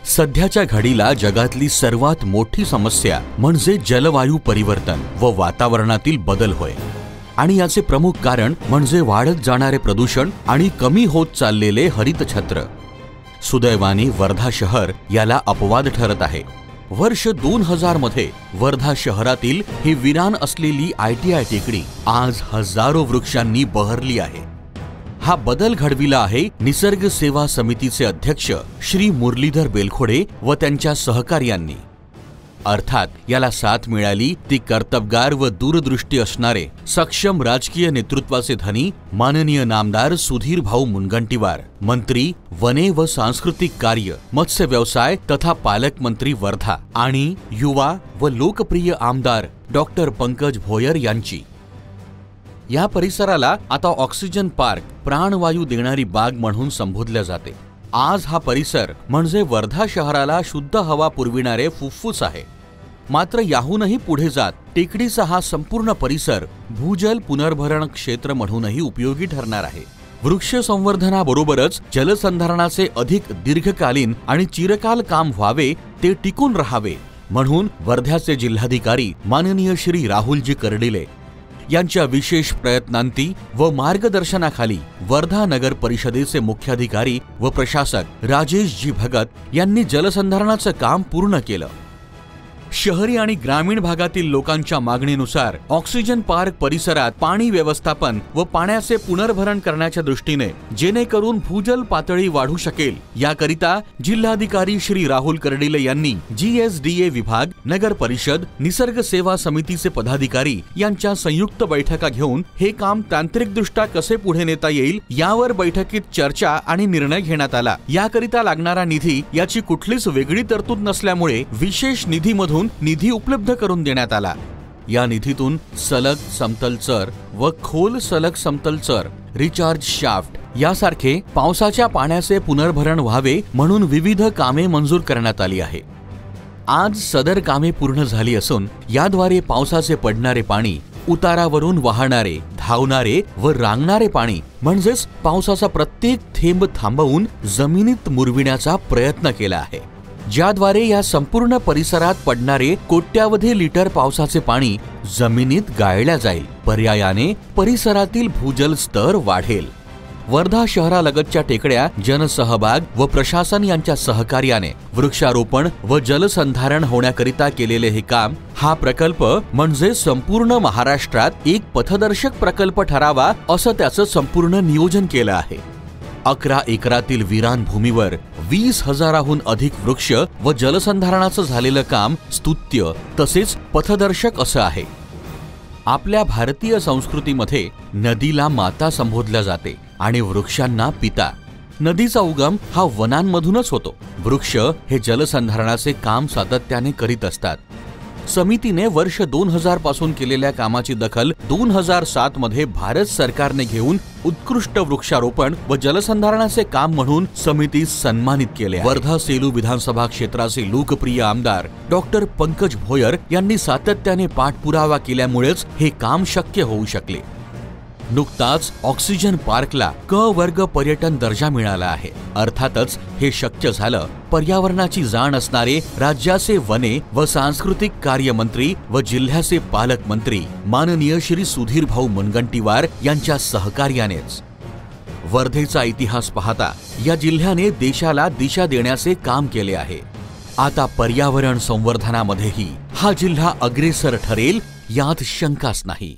सध्याच्या घडीला जगातली सर्वात मोठी समस्या म्हणजे जलवायू परिवर्तन व वातावरणातील बदल होय आणि याचे प्रमुख कारण म्हणजे वाढत जाणारे प्रदूषण आणि कमी होत चाललेले हरितछत्र। सुदैवाने वर्धा शहर याला अपवाद ठरत आहे। वर्ष 2000 मध्ये वर्धा शहरातील ही विरान असलेली ITI टेकडी आज हजारो वृक्षांनी बहरली आहे। हा बदल घडविला आहे निसर्ग सेवा समितीचे अध्यक्ष श्री मुरलीधर बेलखोडे व त्यांच्या सहकार्यांनी। अर्थात याला साथ मिळाली ती कर्तबगार व दूरदृष्टी असणारे सक्षम राजकीय नेतृत्वाचे धनी माननीय नामदार सुधीर भाऊ मुनगंटीवार, मंत्री वने व सांस्कृतिक कार्य, मत्स्य व्यवसाय तथा पालकमंत्री वर्धा आणि युवा व लोकप्रिय आमदार डॉक्टर पंकज भोयर यांची। या परिसराला आता ऑक्सिजन पार्क, प्राणवायू देणारी बाग म्हणून संबोधले जाते। आज हा परिसर म्हणजे वर्धा शहराला शुद्ध हवा पुरविणारे फुफ्फुस आहे। मात्र याहूनही पुढे जात टेकडीचा हा संपूर्ण परिसर भूजल पुनर्भरण क्षेत्र म्हणूनही उपयोगी ठरणार आहे। वृक्ष संवर्धनाबरोबरच जलसंधारणाचे अधिक दीर्घकालीन आणि चिरकाल काम व्हावे, ते टिकून राहावे म्हणून वर्ध्याचे जिल्हाधिकारी माननीय श्री राहुलजी कर्डिले यांच्या विशेष प्रयत्नांती व मार्गदर्शनाखाली वर्धा नगर परिषदेचे मुख्याधिकारी व प्रशासक राजेश जी भगत यांनी जलसंधारणाचं काम पूर्ण केलं। शहरी आणि ग्रामीण भागातील लोकांच्या मागणीनुसार ऑक्सिजन पार्क परिसरात पाणी व्यवस्थापन व पाण्याचे पुनर्भरण करण्याच्या दृष्टीने जेणेकरून भूजल पातळी वाढू शकेल, याकरिता जिल्हाधिकारी श्री राहुल कर्डिले यांनी GSDA विभाग, नगर परिषद, निसर्ग सेवा समितीचे पदाधिकारी यांच्या संयुक्त बैठका घेऊन हे काम तांत्रिकदृष्ट्या कसे पुढे नेता येईल यावर बैठकीत चर्चा आणि निर्णय घेण्यात आला। याकरिता लागणारा निधी याची कुठलीच वेगळी तरतूद नसल्यामुळे विशेष निधीमधून निधी उपलब्ध करून देण्यात आला। या निधीतून सलग समतल चर व खोल सलग समतल चर, रिचार्ज शाफ्ट यासारखे पावसाच्या पाण्याचे पुनर्भरण व्हावे म्हणून विविध कामे मंजूर करण्यात आली आहे। आज सदर कामे पूर्ण झाली असून याद्वारे पावसाचे पडणारे पाणी, उतारावरून वाहणारे, धावणारे व रांगणारे पाणी म्हणजेच पावसाचा प्रत्येक थेंब थांबवून जमिनीत मुरविण्याचा प्रयत्न केला आहे, ज्याद्वारे या संपूर्ण परिसरात पडणारे कोट्यावधी लिटर पावसाचे पाणी जमिनीत गाळल्या जाईल। पर्यायाने परिसरातील भूजल स्तर वाढेल। वर्धा शहरालगतच्या टेकड्या जनसहभाग व प्रशासन यांच्या सहकार्याने वृक्षारोपण व जलसंधारण होण्याकरिता केलेले हे काम, हा प्रकल्प म्हणजे संपूर्ण महाराष्ट्रात एक पथदर्शक प्रकल्प ठरावा असं त्याचं संपूर्ण नियोजन केलं आहे। 11 एकरातील विरान भूमीवर 20,000हून अधिक वृक्ष व जलसंधारणाचं झालेलं काम स्तुत्य तसेच पथदर्शक असं आहे। आपल्या भारतीय संस्कृतीमध्ये नदीला माता संबोधल्या जाते आणि वृक्षांना पिता। नदीचा उगम हा वनांमधूनच होतो। वृक्ष हे जलसंधारणाचे काम सातत्याने करीत असतात। समितीने वर्ष 2000 पासून केलेल्या कामाची दखल 2007 मध्ये भारत सरकारने घेऊन उत्कृष्ट वृक्षारोपण व जलसंधारणाचे काम म्हणून समितीस सन्मानित केले। वर्धा सेलू विधानसभा क्षेत्राचे लोकप्रिय आमदार डॉक्टर पंकज भोयर यांनी सातत्याने पाठपुरावा केल्यामुळेच हे काम शक्य होऊ शकले। नुकताच ऑक्सिजन पार्कला क वर्ग पर्यटन दर्जा मिळाला आहे। अर्थातच हे शक्य झालं पर्यावरणाची जाण असणारे राज्याचे वने व सांस्कृतिक कार्य मंत्री व जिल्ह्याचे पालकमंत्री माननीय श्री सुधीर भाऊ मुनगंटीवार यांच्या सहकार्यानेच। वर्धेचा इतिहास पाहता या जिल्ह्याने देशाला दिशा देण्याचे काम केले आहे। आता पर्यावरण संवर्धनामध्येही हा जिल्हा अग्रेसर ठरेल यात शंकाच नाही।